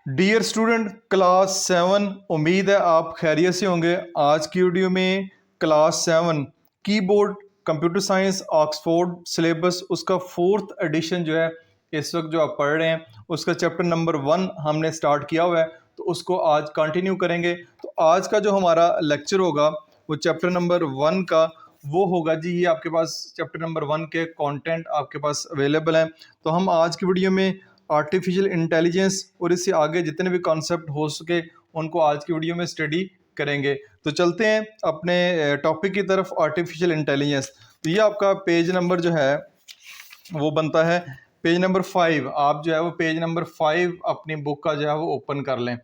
Dear student class 7, उम्मीद है आप खैरियत से होंगे। आज की वीडियो में class 7 keyboard computer science Oxford syllabus उसका 4th एडिशन जो है इस वक्त जो आप पढ़ रहे हैं उसका चैप्टर नंबर 1 हमने स्टार्ट किया हुआ है, तो उसको आज कंटिन्यू करेंगे। तो आज का जो हमारा लेक्चर होगा वो चैप्टर नंबर 1 का वो होगा जी। ये आपके पास चैप्टर नंबर 1 के कंटेंट आपके पास अवेलेबल हैं। तो हम आज की वीडियो में आर्टिफिशियल इंटेलिजेंस और इससे आगे जितने भी कॉन्सेप्ट हो सके उनको आज की वीडियो में स्टडी करेंगे। तो चलते हैं अपने टॉपिक की तरफ, आर्टिफिशियल इंटेलिजेंस। तो ये आपका पेज नंबर जो है वो बनता है पेज नंबर 5। आप जो है वो पेज नंबर 5 अपनी बुक का जो है वो ओपन कर लें।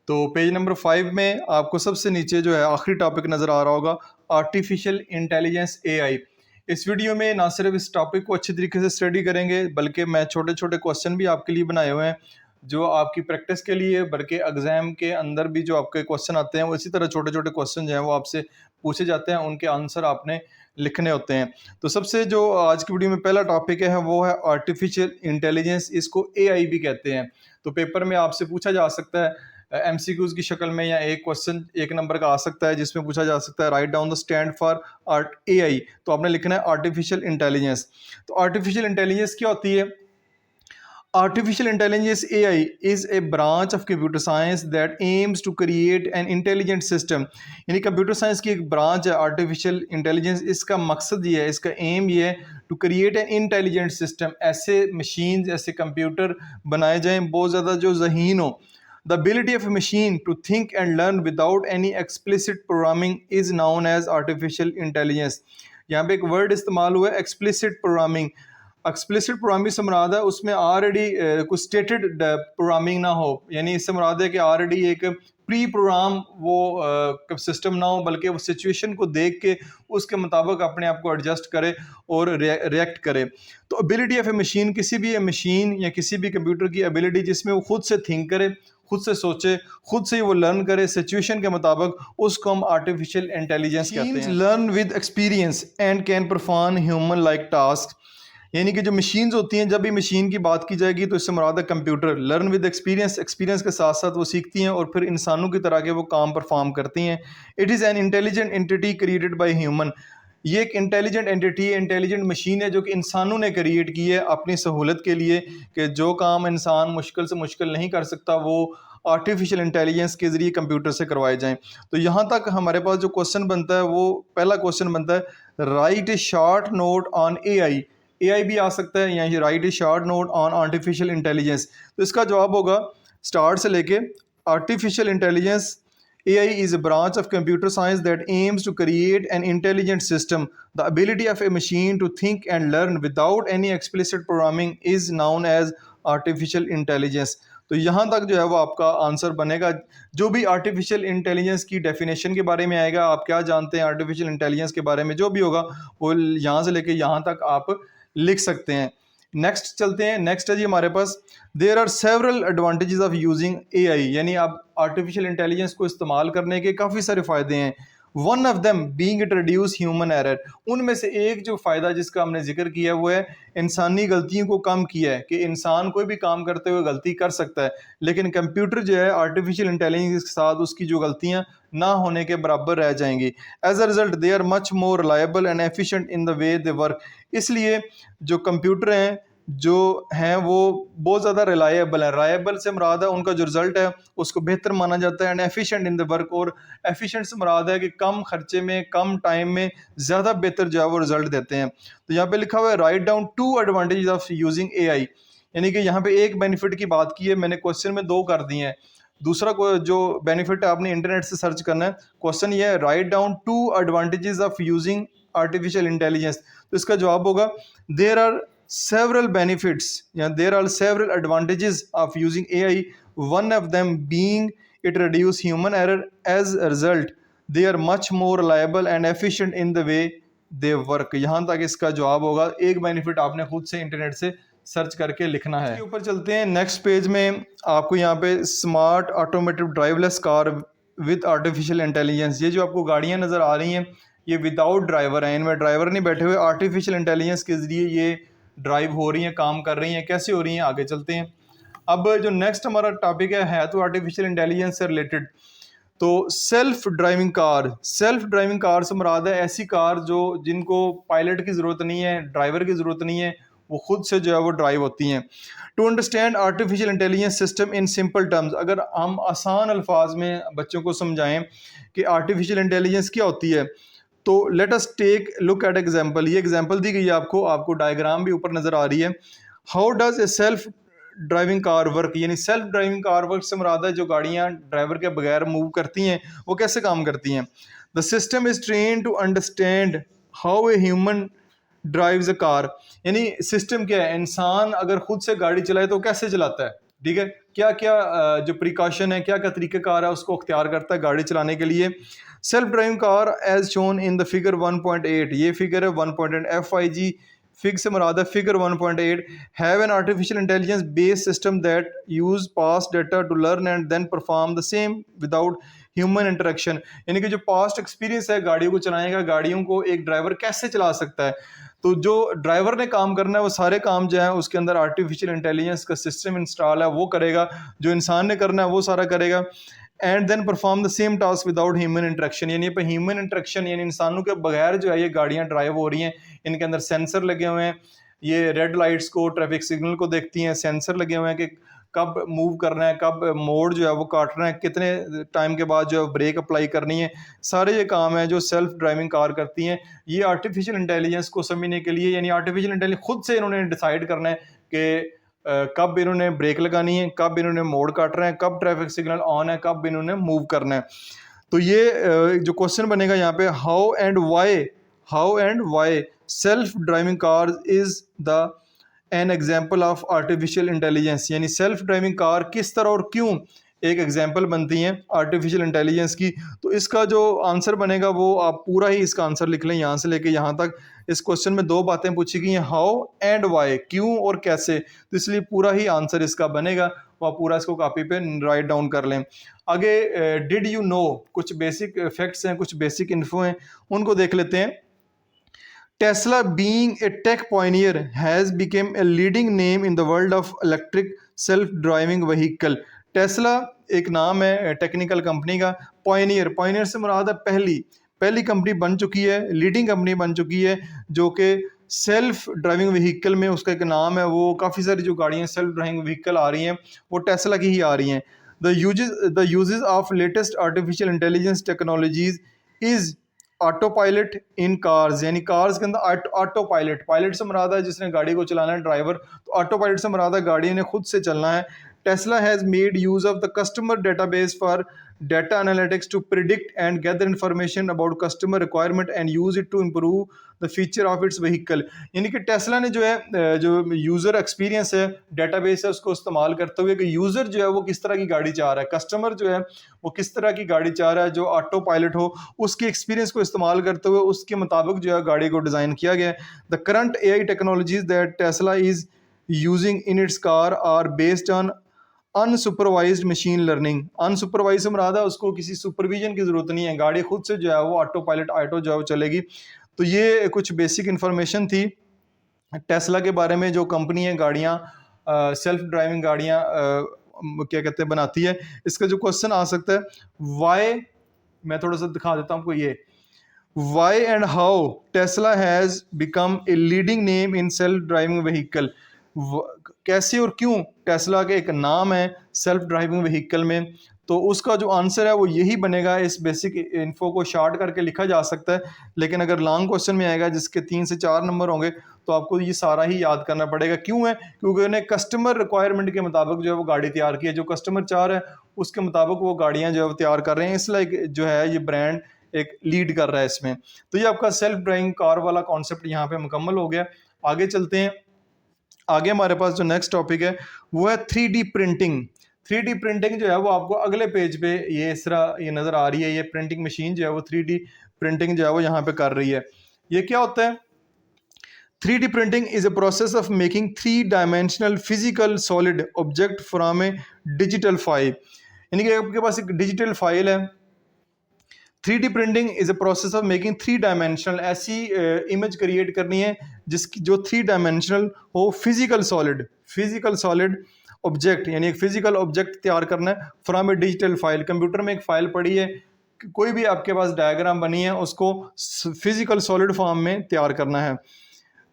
तो पेज नंबर 5 में आपको सबसे नीचे जो है आखिरी टॉपिक नज़र आ रहा होगा, आर्टिफिशियल इंटेलिजेंस एआई। इस वीडियो में ना सिर्फ इस टॉपिक को अच्छी तरीके से स्टडी करेंगे बल्कि मैं छोटे छोटे क्वेश्चन भी आपके लिए बनाए हुए हैं जो आपकी प्रैक्टिस के लिए, बल्कि एग्जाम के अंदर भी जो आपके क्वेश्चन आते हैं वो इसी तरह छोटे छोटे क्वेश्चन जो हैं वो आपसे पूछे जाते हैं, उनके आंसर आपने लिखने होते हैं। तो सबसे जो आज की वीडियो में पहला टॉपिक है वो है आर्टिफिशियल इंटेलिजेंस, इसको एआई भी कहते हैं। तो पेपर में आपसे पूछा जा सकता है एमसीक्यूज की शक्ल में, या एक क्वेश्चन 1 नंबर का आ सकता है जिसमें पूछा जा सकता है write down the stand for art AI. तो आपने लिखना है आर्टिफिशियल इंटेलिजेंस। तो आर्टिफिशियल इंटेलिजेंस क्या होती है? Artificial intelligence AI is a branch of computer science that aims to create an intelligent system। यानी कंप्यूटर साइंस की एक ब्रांच है आर्टिफिशियल इंटेलिजेंस। इसका मकसद ये है, इसका एम ये है to create an intelligent system, ऐसे मशीन ऐसे कंप्यूटर बनाए जाएं बहुत ज़्यादा जो ज़हीन हो। The ability of a machine to think and learn without any explicit programming is known as artificial intelligence। यहाँ पे एक वर्ड इस्तेमाल हुआ है एक्सप्लिसिट प्रोग्रामिंग। एक्सप्लिसिट प्रोग्रामिंग से मुराद है उसमें ऑलरेडी कुछ स्टेटेड प्रोग्रामिंग ना हो, यानी इससे मुराद है कि ऑलरेडी एक प्री प्रोग्राम वो सिस्टम ना हो, बल्कि वो सिचुएशन को देख के उसके मुताबिक अपने आप को एडजस्ट करे और रिएक्ट करे। तो एबिलिटी ऑफ ए मशीन, किसी भी मशीन या किसी भी कंप्यूटर की एबिलिटी जिसमें वो खुद से थिंक करे, खुद से सोचे, खुद से वो लर्न करे सिचुएशन के मुताबिक, उसको हम आर्टिफिशियल इंटेलिजेंस कहते हैं। Learn with experience and can perform human like task. यानी कि जो मशीन्स होती हैं, जब भी मशीन की बात की जाएगी तो इससे मुराद है computer. Learn with experience, experience के साथ साथ वो सीखती हैं और फिर इंसानों की तरह के वो काम परफॉर्म करती हैं। It is an intelligent entity created by human. ये एक इंटेलिजेंट एंटिटी है, इंटेलिजेंट मशीन है जो कि इंसानों ने क्रिएट की है अपनी सहूलत के लिए, कि जो काम इंसान मुश्किल से मुश्किल नहीं कर सकता वो आर्टिफिशियल इंटेलिजेंस के ज़रिए कंप्यूटर से करवाए जाएं। तो यहाँ तक हमारे पास जो क्वेश्चन बनता है वो पहला क्वेश्चन बनता है right A short note on AI. AI भी आ सकता है, या right A short note on artificial intelligence. तो इसका जवाब होगा स्टार्ट से लेके artificial intelligence AI is a branch of computer science that aims to create an intelligent system. The ability of a machine to think and learn without any explicit programming is known as artificial intelligence। तो यहाँ तक जो है वो आपका answer बनेगा। जो भी आर्टिफिशियल इंटेलिजेंस की डेफिनेशन के बारे में आएगा, आप क्या जानते हैं आर्टिफिशियल इंटेलिजेंस के बारे में, जो भी होगा वो यहाँ से लेके यहाँ तक आप लिख सकते हैं। नेक्स्ट चलते हैं। नेक्स्ट है जी हमारे पास there are several advantages of using AI. यानी आप आर्टिफिशियल इंटेलिजेंस को इस्तेमाल करने के काफ़ी सारे फ़ायदे हैं। One of them being it reduce human error. उनमें से एक जो फ़ायदा जिसका हमने जिक्र किया वो है इंसानी गलतियों को कम किया है, कि इंसान कोई भी काम करते हुए गलती कर सकता है, लेकिन कंप्यूटर जो है आर्टिफिशियल इंटेलिजेंस के साथ उसकी जो गलतियाँ ना होने के बराबर रह जाएंगी। As a result they are much more reliable and efficient in the way they work. इसलिए जो कंप्यूटर हैं जो हैं वो बहुत ज़्यादा रिलायबल है। रिलायबल से मुराद है उनका जो रिज़ल्ट है उसको बेहतर माना जाता है, and efficient in the work. और एफिशिएंट से मुराद है कि कम खर्चे में, कम टाइम में ज़्यादा बेहतर जो है वो रिज़ल्ट देते हैं। तो यहाँ पे लिखा हुआ है write down 2 advantages of using AI. यानी कि यहाँ पे एक बेनिफिट की बात की है, मैंने क्वेश्चन में 2 कर दिए हैं। दूसरा जो बेनिफिट है आपने इंटरनेट से सर्च करना है। क्वेश्चन ये है write down 2 advantages of using artificial intelligence. तो इसका जवाब होगा there are several benefits, there are several advantages of using AI, one of them being it reduce human error. As a result they are much more reliable and efficient in the way they work। यहाँ तक इसका जवाब होगा। एक benefit आपने खुद से internet से सर्च करके लिखना है। इसके ऊपर चलते हैं। नेक्स्ट पेज में आपको यहाँ पे smart automotive driveless car with artificial intelligence. ये जो आपको गाड़ियाँ नज़र आ रही हैं ये विदाउट ड्राइवर हैं, इनमें ड्राइवर नहीं बैठे हुए, आर्टिफिशियल इंटेलिजेंस के ज़रिए ये ड्राइव हो रही हैं, काम कर रही हैं। कैसे हो रही हैं आगे चलते हैं। अब जो नेक्स्ट हमारा टॉपिक है तो आर्टिफिशियल इंटेलिजेंस से रिलेटेड। तो सेल्फ ड्राइविंग कार से मुराद है ऐसी कार जो जिनको पायलट की ज़रूरत नहीं है, ड्राइवर की ज़रूरत नहीं है, वो खुद से जो है वो ड्राइव होती हैं। To understand artificial intelligence system in simple terms, अगर हम आसान अल्फाज में बच्चों को समझाएं कि आर्टिफिशियल इंटेलिजेंस क्या होती है, तो let us take look at example. ये एग्जांपल दी गई है आपको डायग्राम भी ऊपर नज़र आ रही है। How does a self driving car work, यानी सेल्फ ड्राइविंग कार वर्क से मुराद है जो गाड़ियां ड्राइवर के बगैर मूव करती हैं वो कैसे काम करती हैं। The system is train to understand how a human drives a car, यानी सिस्टम क्या है, इंसान अगर खुद से गाड़ी चलाए तो कैसे चलाता है, ठीक है, क्या क्या जो प्रिकॉशन है, क्या क्या तरीक़ेकार है उसको अख्तियार करता है गाड़ी चलाने के लिए। Self driving car as shown in the figure 1.8, ये फिगर है 1.8, FIG फिग से मुराद है figure 1.8, have an artificial intelligence based system that use past data to learn and then perform the same without human interaction, यानी कि जो past experience है गाड़ियों को चलाएगा, गाड़ियों को एक ड्राइवर कैसे चला सकता है, तो जो ड्राइवर ने काम करना है वो सारे काम जो है उसके अंदर आर्टिफिशियल इंटेलिजेंस का सिस्टम इंस्टॉल है वो करेगा, जो इंसान ने करना है वो सारा करेगा। And then perform the same task without human interaction, यानी पे ह्यूमन इंटरेक्शन यानी इंसानों के बगैर जो है ये गाड़ियां ड्राइव हो रही हैं, इनके अंदर सेंसर लगे हुए हैं, ये रेड लाइट्स को, ट्रैफिक सिग्नल को देखती हैं, सेंसर लगे हुए हैं कि कब मूव करना है, कब मोड जो है वो काटना है, कितने टाइम के बाद जो है ब्रेक अप्लाई करनी है, सारे ये काम है जो सेल्फ ड्राइविंग कार करती हैं। ये आर्टिफिशियल इंटेलिजेंस को समझने के लिए, यानी आर्टिफिशियल इंटेलिजेंस खुद से इन्होंने डिसाइड करना है कि कब इन्होंने ब्रेक लगानी है, कब इन्होंने मोड काटना है, कब ट्रैफिक सिग्नल ऑन है, कब इन्होंने मूव करना है। तो ये जो क्वेश्चन बनेगा यहाँ पे, how and why self driving car is the an example of artificial intelligence, यानी सेल्फ ड्राइविंग कार किस तरह और क्यों एक एग्जाम्पल बनती हैं आर्टिफिशियल इंटेलिजेंस की। तो इसका जो आंसर बनेगा वो आप पूरा ही इसका आंसर लिख लें यहाँ से लेके यहाँ तक। इस क्वेश्चन में दो बातें पूछी गई हैं, हाउ एंड वाई, क्यों और कैसे, तो इसलिए पूरा ही आंसर इसका बनेगा, वो आप पूरा इसको कॉपी पे राइट डाउन कर लें। आगे डिड यू नो, कुछ बेसिक फैक्ट्स हैं, कुछ बेसिक इन्फो हैं, उनको देख लेते हैं। Tesla, being a tech pioneer, has become a leading name in the world of electric self-driving vehicle. Tesla एक नाम है टेक्निकल कंपनी का, पॉयनियर से मुराद है पहली कंपनी बन चुकी है, लीडिंग कंपनी बन चुकी है जो कि सेल्फ ड्राइविंग व्हीकल में उसका एक नाम है, वो काफ़ी सारी जो गाड़ियाँ सेल्फ ड्राइविंग व्हीकल आ रही हैं वो टेस्ला की ही आ रही हैं। The uses of latest artificial intelligence technologies is auto pilot in cars, यानी कार्स के अंदर ऑटो पायलट से मुराद है जिसने गाड़ी को चलाना है ड्राइवर, तो ऑटो पायलट से मुराद है गाड़ी ने खुद से चलना है। Tesla has made use of the customer database for data analytics to predict and gather information about customer requirement and use it to improve the feature of its vehicle, यानी कि टेस्ला ने जो है जो यूज़र एक्सपीरियंस है database है उसको इस्तेमाल करते हुए कि यूज़र जो है वो किस तरह की गाड़ी चाह रहा है, कस्टमर जो है वो किस तरह की गाड़ी चाह रहा है जो ऑटो पायलट हो, उसके एक्सपीरियंस को इस्तेमाल करते हुए उसके मुताबिक जो है गाड़ी को डिज़ाइन किया गया है। The current AI technologies that Tesla is using in its car are based on unsupervised machine learning. Unsupervised से मुराद है उसको किसी सुपरविजन की ज़रूरत नहीं है, गाड़ी खुद से जो है वो ऑटो पायलट ऑटो जो है वो चलेगी। तो ये कुछ बेसिक इन्फॉर्मेशन थी टेस्ला के बारे में, जो कंपनी है गाड़ियाँ सेल्फ ड्राइविंग गाड़ियाँ क्या कहते हैं बनाती है। इसका जो क्वेश्चन आ सकता है वाई, मैं थोड़ा सा दिखा देता हूँ आपको, ये why and how Tesla has become a leading name in self driving vehicle, कैसे और क्यों टेस्ला के एक नाम है सेल्फ ड्राइविंग व्हीकल में। तो उसका जो आंसर है वो यही बनेगा। इस बेसिक इन्फो को शॉर्ट करके लिखा जा सकता है, लेकिन अगर लॉन्ग क्वेश्चन में आएगा जिसके 3 से 4 नंबर होंगे तो आपको ये सारा ही याद करना पड़ेगा। क्यों है? क्योंकि उन्हें कस्टमर रिक्वायरमेंट के मुताबिक जो है वो गाड़ी तैयार की है, जो कस्टमर चाह रहा है उसके मुताबिक वो गाड़ियाँ जो है वो तैयार कर रहे हैं, इसलिए जो है ये ब्रांड एक लीड कर रहा है इसमें। तो ये आपका सेल्फ ड्राइविंग कार वाला कॉन्सेप्ट यहाँ पे मुकम्मल हो गया। आगे चलते हैं। आगे हमारे पास जो नेक्स्ट टॉपिक है वो है 3D प्रिंटिंग। 3D प्रिंटिंग जो है वो आपको अगले पेज पे ये इस तरह ये नज़र आ रही है। ये प्रिंटिंग मशीन जो है वो 3D प्रिंटिंग जो है वो यहाँ पे कर रही है। ये क्या होता है? 3D printing is a process of making 3 dimensional physical solid object from A digital file, यानी कि आपके पास एक डिजिटल फाइल है। 3D printing is a process of making 3 dimensional, ऐसी इमेज क्रिएट करनी है जिसकी जो 3 डायमेंशनल हो, फिजिकल सॉलिड ऑब्जेक्ट यानी एक फिजिकल ऑब्जेक्ट तैयार करना है from A digital file. Computer में एक फाइल पड़ी है, कोई भी आपके पास डायग्राम बनी है उसको फिजिकल सॉलिड फॉर्म में तैयार करना है।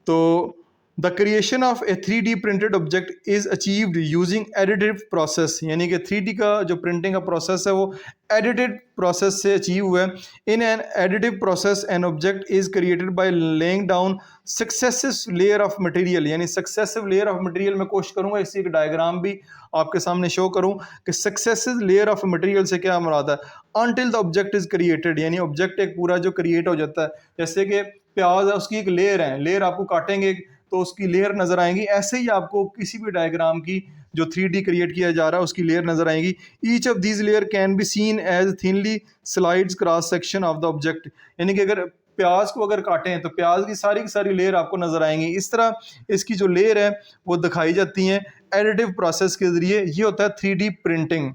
तो the creation of A 3D printed object is achieved using additive process, यानी कि 3D का जो प्रिंटिंग का प्रोसेस है वो एडिटेड प्रोसेस से अचीव हुआ है। In an additive process an object is created by laying down successive layer of material, यानी सक्सेसिव लेयर ऑफ मटेरियल। मैं कोशिश करूंगा इसी का डायग्राम भी आपके सामने शो करूं कि सक्सेसिव लेयर ऑफ मटेरियल से क्या मुराद है। Until the object is created, यानी ऑब्जेक्ट एक पूरा जो क्रिएट हो जाता है, जैसे कि प्याज है उसकी एक लेयर है, लेयर आपको काटेंगे तो उसकी लेयर नजर आएंगी, ऐसे ही आपको किसी भी डायग्राम की जो 3D क्रिएट किया जा रहा है उसकी लेयर नजर आएंगी। Each of these layer can be seen as thinly slides cross section of the object, यानी कि अगर प्याज को अगर काटें तो प्याज की सारी लेयर आपको नजर आएंगी। इस तरह इसकी जो लेयर है वो दिखाई जाती हैं एडिटिव प्रोसेस के जरिए। ये होता है 3D प्रिंटिंग।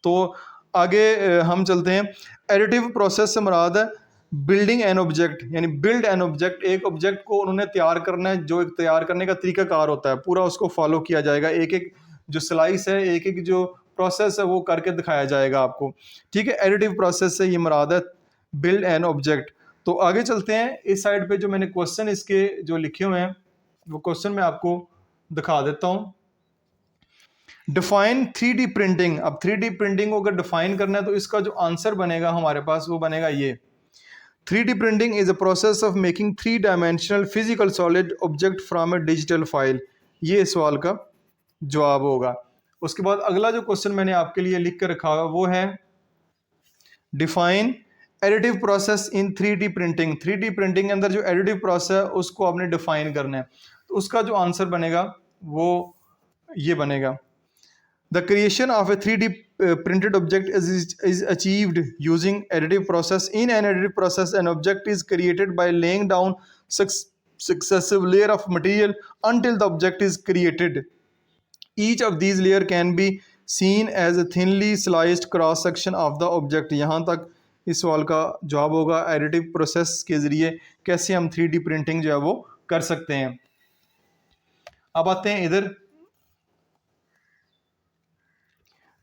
तो आगे हम चलते हैं। एडिटिव प्रोसेस से मुराद है बिल्डिंग एन ऑब्जेक्ट, यानी बिल्ड एन ऑब्जेक्ट, एक ऑब्जेक्ट को उन्होंने तैयार करना है, जो एक तैयार करने का तरीकाकार होता है पूरा उसको फॉलो किया जाएगा, एक एक जो स्लाइस है, एक एक जो प्रोसेस है वो करके दिखाया जाएगा आपको। ठीक है, एडिटिव प्रोसेस से ये मुराद है बिल्ड एन ऑब्जेक्ट। तो आगे चलते हैं। इस साइड पे जो मैंने क्वेश्चन इसके जो लिखे हुए हैं वो क्वेश्चन मैं आपको दिखा देता हूँ। Define 3D printing. अब 3D प्रिंटिंग को अगर डिफाइन करना है तो इसका जो आंसर बनेगा हमारे पास वो बनेगा ये। 3D printing is a process of making 3-dimensional physical solid object from a digital file। ये सवाल का जवाब होगा। उसके बाद अगला जो क्वेश्चन मैंने आपके लिए लिख कर रखा हुआ वो है define additive process in 3D printing. 3D printing के अंदर जो एडिटिव प्रोसेस है उसको आपने डिफाइन करना है, तो उसका जो आंसर बनेगा वो ये बनेगा। The creation of a 3D printed object is achieved using additive process. In an additive process, an object is created by laying down successive layer of material until the object is created. Each of these layer can be seen as a thinly sliced cross section of the object। यहाँ तक इस सवाल का जवाब होगा additive process के ज़रिए कैसे हम 3D प्रिंटिंग जो है वो कर सकते हैं। अब आते हैं इधर।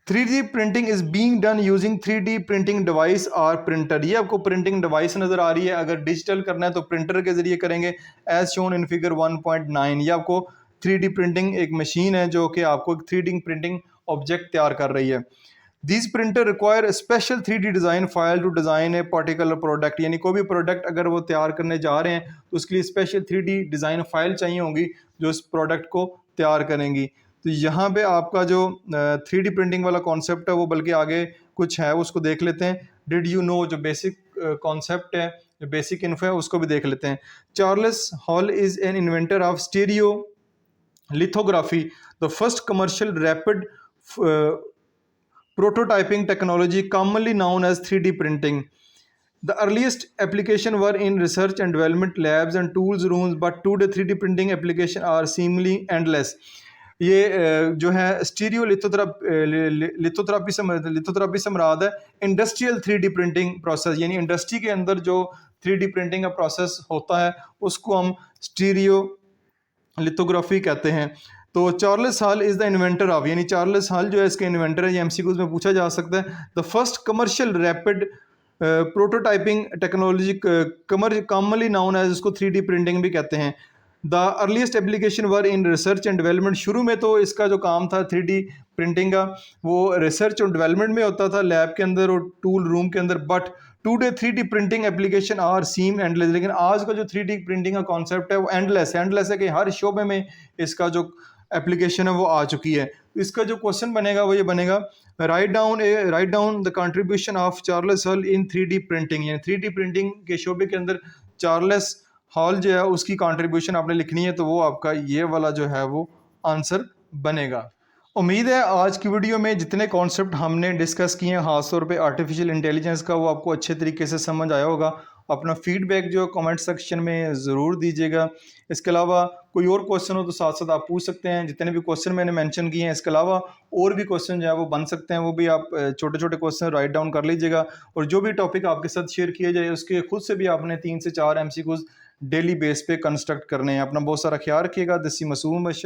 3D printing is being done using 3D printing device और प्रिंटर। ये आपको प्रिंटिंग डिवाइस नजर आ रही है, अगर डिजिटल करना है तो प्रिंटर के जरिए करेंगे एज शोन इन फिगर 1.9। ये आपको 3D प्रिंटिंग एक मशीन है जो कि आपको एक 3D प्रिंटिंग ऑब्जेक्ट तैयार कर रही है। This printer require special 3D design file to design a particular product, यानी कोई भी प्रोडक्ट अगर वो तैयार करने जा रहे हैं तो उसके लिए स्पेशल 3D डिज़ाइन फाइल चाहिए होंगी जो इस प्रोडक्ट को तैयार करेंगी। तो यहाँ पे आपका जो 3D प्रिंटिंग वाला कॉन्सेप्ट है वो बल्कि आगे कुछ है उसको देख लेते हैं। डिड यू नो जो बेसिक कॉन्सेप्ट है, जो बेसिक इन्फो है उसको भी देख लेते हैं। Charles hall is an inventor of stereo lithography, the first commercial rapid prototyping technology commonly known as 3D printing. The earliest application were in research and development labs and tools rooms, but today 3D printing application are seemingly endless. ये जो है stereo लिथोथेरापी से मुराद है industrial 3D printing process, यानी industry के अंदर जो 3D प्रिंटिंग का प्रोसेस होता है उसको हम स्टीरियो लिथोग्राफी कहते हैं। तो Charles hall is the inventor of, यानी चार्ल्स हॉल जो है इसके इन्वेंटर है, ये एमसीक्यूज में पूछा जा सकता है। The first commercial rapid prototyping technology commonly known as, इसको 3D प्रिंटिंग भी कहते हैं। The earliest application were in research and development, शुरू में तो इसका जो काम था 3D प्रिंटिंग का वो रिसर्च और डेवलपमेंट में होता था लैब के अंदर और टूल रूम के अंदर, but today 3D printing application are seem endless. लेकिन आज का जो 3D प्रिंटिंग का कॉन्सेप्ट है वो एंडलेस है कि हर शोबे में इसका जो एप्लीकेशन है वो आ चुकी है। इसका जो क्वेश्चन बनेगा वो ये बनेगा, write down the contribution of Charles hall in 3D printing, यानी 3D प्रिंटिंग के शोबे के अंदर चार्ल्स हॉल जो है उसकी कंट्रीब्यूशन आपने लिखनी है, तो वो आपका ये वाला जो है वो आंसर बनेगा। उम्मीद है आज की वीडियो में जितने कॉन्सेप्ट हमने डिस्कस किए हैं खासतौर पे आर्टिफिशियल इंटेलिजेंस का वो आपको अच्छे तरीके से समझ आया होगा। अपना फीडबैक जो कमेंट सेक्शन में ज़रूर दीजिएगा। इसके अलावा कोई और क्वेश्चन हो तो साथ साथ आप पूछ सकते हैं, जितने भी क्वेश्चन मैंने मेंशन किए हैं इसके अलावा और भी क्वेश्चन जो है वो बन सकते हैं, वो भी आप छोटे छोटे क्वेश्चन राइट डाउन कर लीजिएगा। और जो भी टॉपिक आपके साथ शेयर किया जाए उसके खुद से भी आपने 3 से 4 MCQs डेली बेस पे कंस्ट्रक्ट करने हैं। अपना बहुत सारा ख्याल रखिएगा। दिस इज मासूम बशर।